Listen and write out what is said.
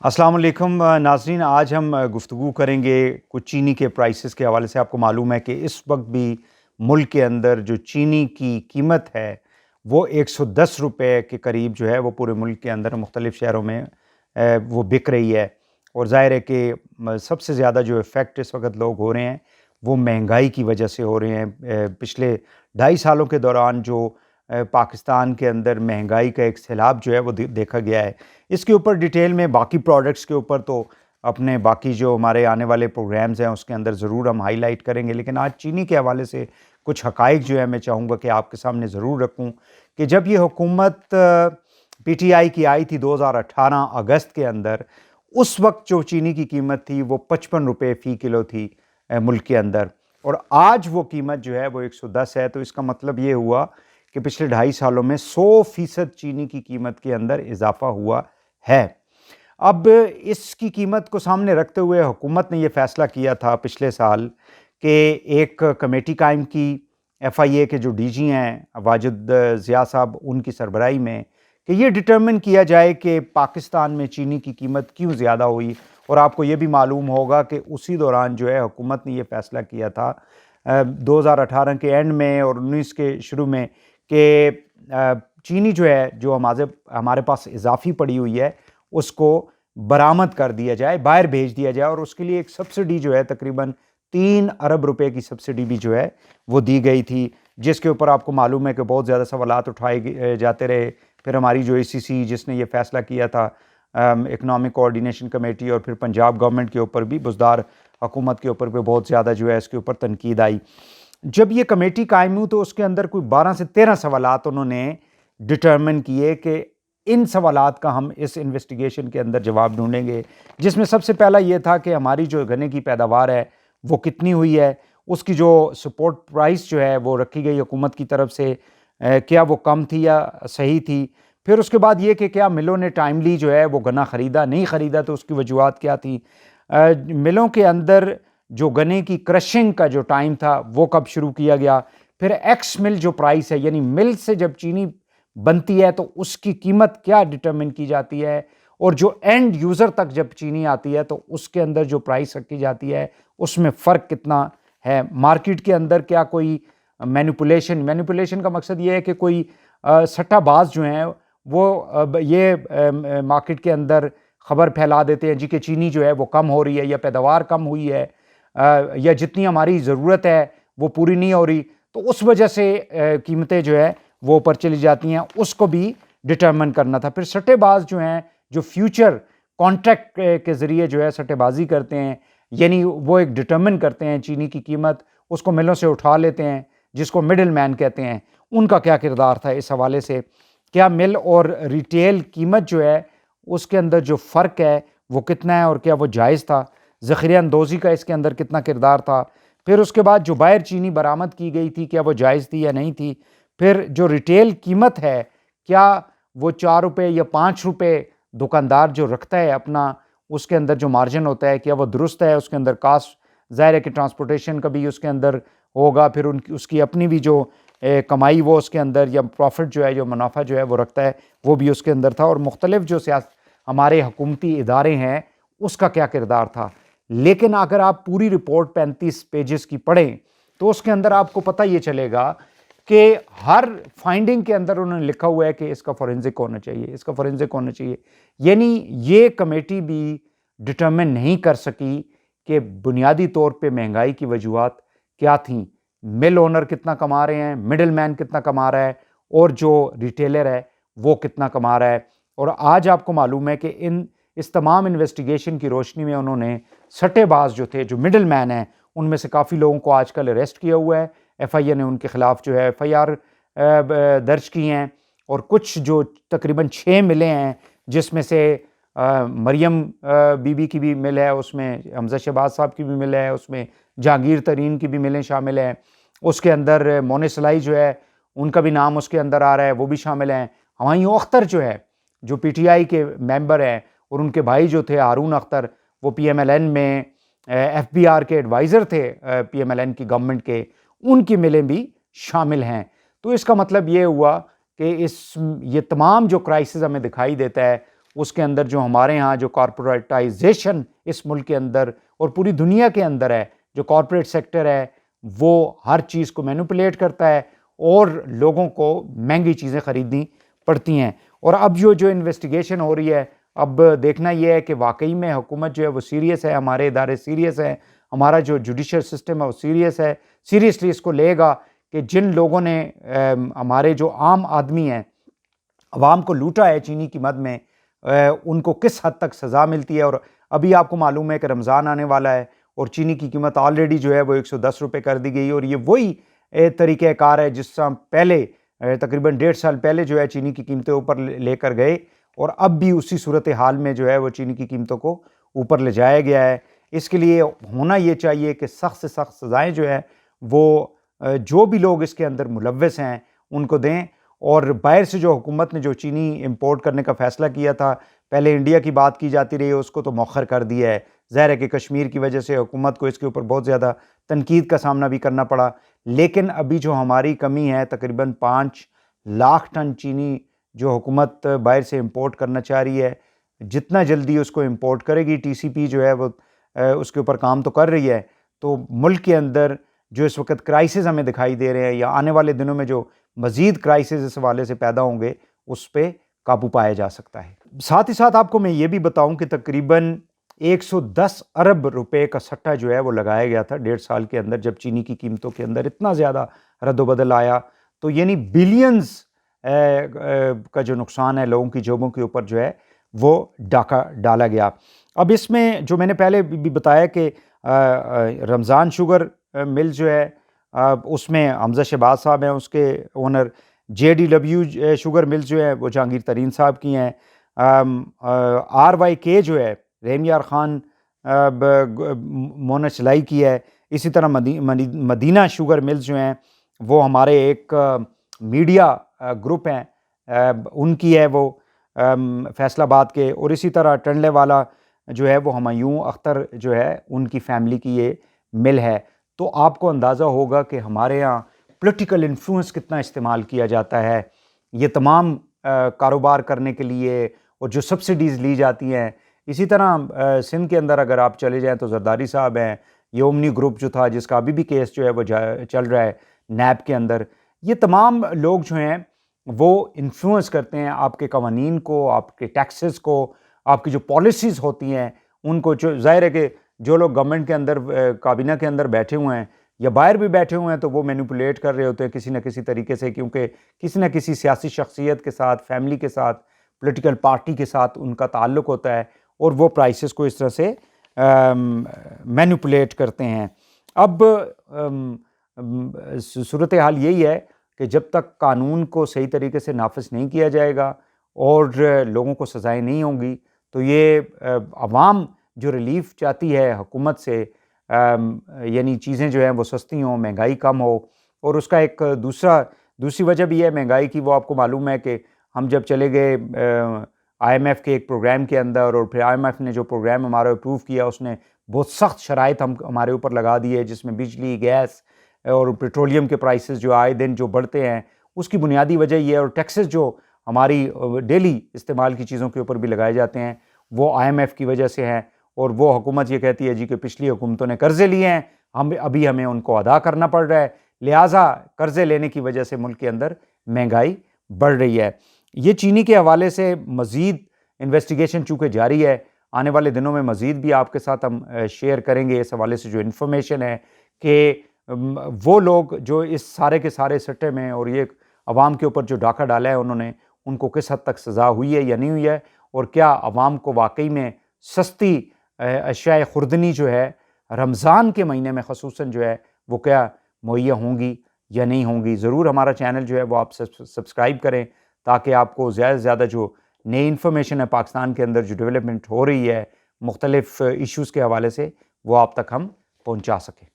अस्सलाम वालेकुम नाज़रीन, आज हम गुफ्तगू करेंगे कुछ चीनी के प्राइसेस के हवाले से। आपको मालूम है कि इस वक्त भी मुल्क के अंदर जो चीनी की कीमत है वो 110 रुपए के करीब जो है वो पूरे मुल्क के अंदर मुख्तलिफ शहरों में वो बिक रही है। और ज़ाहिर है कि सबसे ज़्यादा जो इफ़ेक्ट इस वक्त लोग हो रहे हैं वो महंगाई की वजह से हो रहे हैं। पिछले 2.5 सालों के दौरान जो पाकिस्तान के अंदर महंगाई का एक सैलाब जो है वो देखा गया है। इसके ऊपर डिटेल में बाकी प्रोडक्ट्स के ऊपर तो अपने बाकी जो हमारे आने वाले प्रोग्राम्स हैं उसके अंदर ज़रूर हम हाईलाइट करेंगे, लेकिन आज चीनी के हवाले से कुछ हक़ाइक़ जो है मैं चाहूँगा कि आपके सामने ज़रूर रखूँ कि जब ये हुकूमत पीटीआई की आई थी 2018 अगस्त के अंदर, उस वक्त जो चीनी की कीमत थी वो 55 रुपये फ़ी किलो थी मुल्क के अंदर, और आज वो कीमत जो है वो 110 है। तो इसका मतलब ये हुआ कि पिछले 2.5 सालों में 100% चीनी की कीमत के अंदर इजाफा हुआ है। अब इसकी कीमत को सामने रखते हुए हुकूमत ने ये फ़ैसला किया था पिछले साल कि एक कमेटी कायम की एफआईए के जो डीजी हैं वाजिद ज़िया साहब, उनकी सरबराही में, कि ये डिटरमिन किया जाए कि पाकिस्तान में चीनी की कीमत क्यों ज़्यादा हुई। और आपको ये भी मालूम होगा कि उसी दौरान जो है हुकूमत ने ये फ़ैसला किया था 2018 के एंड में और 19 के शुरू में कि चीनी जो है जो हमारे पास इजाफी पड़ी हुई है उसको बरामद कर दिया जाए, बाहर भेज दिया जाए, और उसके लिए एक सब्सिडी जो है तकरीबन 3 अरब रुपए की सब्सिडी भी जो है वो दी गई थी, जिसके ऊपर आपको मालूम है कि बहुत ज़्यादा सवालात उठाए जाते रहे। फिर हमारी जो ACC जिसने ये फ़ैसला किया था, इकनॉमिक कोऑर्डिनेशन कमेटी, और फिर पंजाब गवर्नमेंट के ऊपर भी, बुज़दार हुकूमत के ऊपर भी बहुत ज़्यादा जो है इसके ऊपर तनकीद आई। जब ये कमेटी कायम हुई तो उसके अंदर कोई 12 से 13 सवालात उन्होंने डिटरमिन किए कि इन सवालात का हम इस इन्वेस्टिगेशन के अंदर जवाब ढूंढेंगे, जिसमें सबसे पहला ये था कि हमारी जो गन्ने की पैदावार है वो कितनी हुई है, उसकी जो सपोर्ट प्राइस जो है वो रखी गई हुकूमत की तरफ से, क्या वो कम थी या सही थी। फिर उसके बाद ये कि क्या मिलों ने टाइमली जो है वो गन्ना ख़रीदा, नहीं ख़रीदा, तो उसकी वजूहत क्या थी। मिलों के अंदर जो गन्ने की क्रशिंग का जो टाइम था वो कब शुरू किया गया। फिर एक्स मिल जो प्राइस है, यानी मिल से जब चीनी बनती है तो उसकी कीमत क्या डिटरमिन की जाती है, और जो एंड यूज़र तक जब चीनी आती है तो उसके अंदर जो प्राइस रखी जाती है उसमें फ़र्क कितना है। मार्केट के अंदर क्या कोई मैनिपुलेशन का मकसद ये है कि कोई सट्टाबाज जो हैं वो ये मार्केट के अंदर ख़बर फैला देते हैं जी कि चीनी जो है वो कम हो रही है या पैदावार कम हुई है, या जितनी हमारी ज़रूरत है वो पूरी नहीं हो रही, तो उस वजह से कीमतें जो है वो ऊपर चली जाती हैं। उसको भी डिटरमिन करना था। फिर सट्टेबाज जो हैं जो फ्यूचर कॉन्ट्रैक्ट के ज़रिए जो है सट्टेबाजी करते हैं, यानी वो एक डिटरमिन करते हैं चीनी की कीमत, उसको मिलों से उठा लेते हैं, जिसको मिडल मैन कहते हैं, उनका क्या किरदार था इस हवाले से। क्या मिल और रिटेल कीमत जो है उसके अंदर जो फ़र्क है वो कितना है और क्या वो जायज़ था। ज़ख़ीरा अंदोज़ी का इसके अंदर कितना किरदार था। फिर उसके बाद जो बाहर चीनी बरामद की गई थी क्या वो जायज़ थी या नहीं थी। फिर जो रिटेल कीमत है क्या वो 4 रुपये या 5 रुपये दुकानदार जो रखता है अपना, उसके अंदर जो मार्जिन होता है क्या वो दुरुस्त है। उसके अंदर कास्ट ज़ाहिर है कि ट्रांसपोर्टेशन का भी उसके अंदर होगा, फिर उसकी अपनी भी जो कमाई वो उसके अंदर या प्रॉफिट जो है, जो मुनाफा जो है वो रखता है, वो भी उसके अंदर था। और मुख्तलिफ जो हमारे हुकूमती इदारे हैं उसका क्या किरदार था। लेकिन अगर आप पूरी रिपोर्ट 35 पेजेस की पढ़ें तो उसके अंदर आपको पता ये चलेगा कि हर फाइंडिंग के अंदर उन्होंने लिखा हुआ है कि इसका फोरेंसिक होना चाहिए, इसका फोरेंसिक होना चाहिए। यानी ये कमेटी भी डिटरमिन नहीं कर सकी कि बुनियादी तौर पे महंगाई की वजूहत क्या थी, मिल ओनर कितना कमा रहे हैं, मिडल मैन कितना कमा रहा है, और जो रिटेलर है वो कितना कमा रहा है। और आज आपको मालूम है कि इस तमाम इन्वेस्टिगेशन की रोशनी में उन्होंने सट्टेबाज जो थे, जो मिडल मैन हैं, उनमें से काफ़ी लोगों को आजकल अरेस्ट किया हुआ है। FIA ने उनके ख़िलाफ़ जो है FIR दर्ज की हैं, और कुछ जो तकरीबन 6 मिलें हैं जिसमें से मरियम बीबी की भी मिल है, उसमें हमज़ा शहबाज साहब की भी मिल है, उसमें जहांगीर तरीन की भी मिलें शामिल हैं, उसके अंदर मोने सलाई जो है उनका भी नाम उसके अंदर आ रहा है, वो भी शामिल हैं। हुमायूं अख्तर जो है जो PTI के मेंबर हैं, और उनके भाई जो थे हारून अख्तर, वो PMLN में FBR के एडवाइज़र थे, PMLN की गवर्नमेंट के, उनकी मिलें भी शामिल हैं। तो इसका मतलब ये हुआ कि ये तमाम जो क्राइसिस हमें दिखाई देता है اس کے اندر جو ہمارے ہاں جو کارپوریٹائزیشن اس ملک کے اندر اور پوری دنیا کے اندر ہے، جو کارپوریٹ سیکٹر ہے وہ ہر چیز کو مینوپولیٹ کرتا ہے اور لوگوں کو مہنگی چیزیں خریدنی پڑتی ہیں۔ اور اب جو انویسٹیگیشن ہو رہی ہے، اب دیکھنا یہ ہے کہ واقعی میں حکومت جو ہے وہ سیریس ہے، ہمارے ادارے سیریس ہیں، ہمارا جو جوڈیشل سسٹم ہے وہ سیریس ہے، سیریسلی اس کو لے گا کہ جن لوگوں نے ہمارے جو عام آدمی ہیں، عوام کو لوٹا ہے چینی کی مد میں، ان کو کس حد تک سزا ملتی ہے۔ اور ابھی آپ کو معلوم ہے کہ رمضان آنے والا ہے اور چینی کی قیمت آلریڈی جو ہے وہ 110 روپے کر دی گئی، اور یہ وہی طریقہ کار ہے جس طرح پہلے تقریباً 1.5 سال پہلے جو ہے چینی کی قیمتیں اوپر لے کر گئے، اور اب بھی اسی صورتحال میں جو ہے وہ چینی کی قیمتوں کو اوپر لے جایا گیا ہے۔ اس کے لیے ہونا یہ چاہیے کہ سخت سے سخت سزائیں جو ہیں وہ جو بھی لوگ اس کے اندر ملوث ہیں ان کو دیں، اور باہر سے جو حکومت نے جو چینی امپورٹ کرنے کا فیصلہ کیا تھا، پہلے انڈیا کی بات کی جاتی رہی ہے، اس کو تو مؤخر کر دیا ہے۔ ظاہر ہے کہ کشمیر کی وجہ سے حکومت کو اس کے اوپر بہت زیادہ تنقید کا سامنا بھی کرنا پڑا، لیکن ابھی جو ہماری کمی ہے تقریباً 5 لاکھ ٹن چینی جو حکومت باہر سے امپورٹ کرنا چاہ رہی ہے، جتنا جلدی اس کو امپورٹ کرے گی، ٹی سی پی جو ہے وہ اس کے اوپر کام تو کر رہی ہے، تو ملک کے اندر جو اس وقت کرائسس ہمیں دکھائی دے رہے ہیں یا آنے والے دنوں میں جو مزید کرائسس اس حوالے سے پیدا ہوں گے، اس پہ قابو پایا جا سکتا ہے۔ ساتھ ہی ساتھ آپ کو میں یہ بھی بتاؤں کہ تقریباً 110 ارب روپے کا سٹہ جو ہے وہ لگایا گیا تھا 1.5 سال کے اندر، جب چینی کی قیمتوں کے اندر اتنا زیادہ رد و بدل آیا، تو یعنی بلینز کا جو نقصان ہے لوگوں کی جیبوں کے اوپر جو ہے وہ ڈاکہ ڈالا گیا۔ اب اس میں جو میں نے پہلے بھی بتایا کہ رمضان شوگر مل جو ہے اس میں حمزہ شہباز صاحب ہیں اس کے اونر، JDW شوگر مل جو ہے وہ جہانگیر ترین صاحب کی ہیں، RYK جو ہے رحیم یار خان مونا چلائی کی ہے، اسی طرح مدینہ شوگر ملز جو ہیں وہ ہمارے ایک میڈیا گروپ ہیں ان کی ہے وہ فیصل آباد کے، اور اسی طرح ٹنڈلے والا جو ہے وہ ہمایوں اختر جو ہے ان کی فیملی کی یہ مل ہے۔ تو آپ کو اندازہ ہوگا کہ ہمارے ہاں پولیٹیکل انفلوئنس کتنا استعمال کیا جاتا ہے یہ تمام کاروبار کرنے کے لیے، اور جو سبسڈیز لی جاتی ہیں۔ اسی طرح سندھ کے اندر اگر آپ چلے جائیں تو زرداری صاحب ہیں، یہ اومنی گروپ جو تھا جس کا ابھی بھی کیس جو ہے وہ چل رہا ہے نیب کے اندر، یہ تمام لوگ جو ہیں وہ انفلوئنس کرتے ہیں آپ کے قوانین کو، آپ کے ٹیکسز کو، آپ کی جو پالیسیز ہوتی ہیں ان کو۔ جو ظاہر ہے کہ جو لوگ گورنمنٹ کے اندر کابینہ کے اندر بیٹھے ہوئے ہیں یا باہر بھی بیٹھے ہوئے ہیں تو وہ مینیپولیٹ کر رہے ہوتے ہیں کسی نہ کسی طریقے سے، کیونکہ کسی نہ کسی سیاسی شخصیت کے ساتھ، فیملی کے ساتھ، پولیٹیکل پارٹی کے ساتھ ان کا تعلق ہوتا ہے، اور وہ پرائسز کو اس طرح سے مینیپولیٹ کرتے ہیں۔ اب صورتحال یہی ہے کہ جب تک قانون کو صحیح طریقے سے نافذ نہیں کیا جائے گا اور لوگوں کو سزائیں نہیں ہوں گی، تو یہ عوام جو ریلیف چاہتی ہے حکومت سے، یعنی چیزیں جو ہیں وہ سستی ہوں، مہنگائی کم ہو، اور اس کا ایک دوسری وجہ بھی ہے مہنگائی کی، وہ آپ کو معلوم ہے کہ ہم جب چلے گئے IMF کے ایک پروگرام کے اندر، اور پھر IMF نے جو پروگرام ہمارا اپروو کیا اس نے بہت سخت شرائط ہمارے اوپر لگا دی ہے، جس میں بجلی، گیس اور پیٹرولیم کے پرائسز جو آئے دن جو بڑھتے ہیں، اس کی بنیادی وجہ یہ ہے، اور ٹیکسز جو ہماری ڈیلی استعمال کی چیزوں کے اوپر بھی لگائے جاتے ہیں وہ IMF کی وجہ سے ہیں، اور وہ حکومت یہ کہتی ہے جی کہ پچھلی حکومتوں نے قرضے لیے ہیں، ابھی ہمیں ان کو ادا کرنا پڑ رہا ہے، لہٰذا قرضے لینے کی وجہ سے ملک کے اندر مہنگائی بڑھ رہی ہے۔ یہ چینی کے حوالے سے مزید انویسٹیگیشن چونکہ جاری ہے، آنے والے دنوں میں مزید بھی آپ کے ساتھ ہم شیئر کریں گے اس حوالے سے جو انفارمیشن ہے کہ وہ لوگ جو اس سارے کے سارے سٹے میں اور یہ عوام کے اوپر جو ڈاکہ ڈالا ہے انہوں نے، ان کو کس حد تک سزا ہوئی ہے یا نہیں ہوئی ہے، اور کیا عوام کو واقعی میں سستی اشیاء خوردنی جو ہے رمضان کے مہینے میں خصوصاً جو ہے وہ کیا مہیا ہوں گی یا نہیں ہوں گی۔ ضرور ہمارا چینل جو ہے وہ آپ سبسکرائب کریں تاکہ آپ کو زیادہ سے زیادہ جو نئی انفارمیشن ہے پاکستان کے اندر جو ڈیولپمنٹ ہو رہی ہے مختلف ایشوز کے حوالے سے وہ آپ تک ہم پہنچا سکیں۔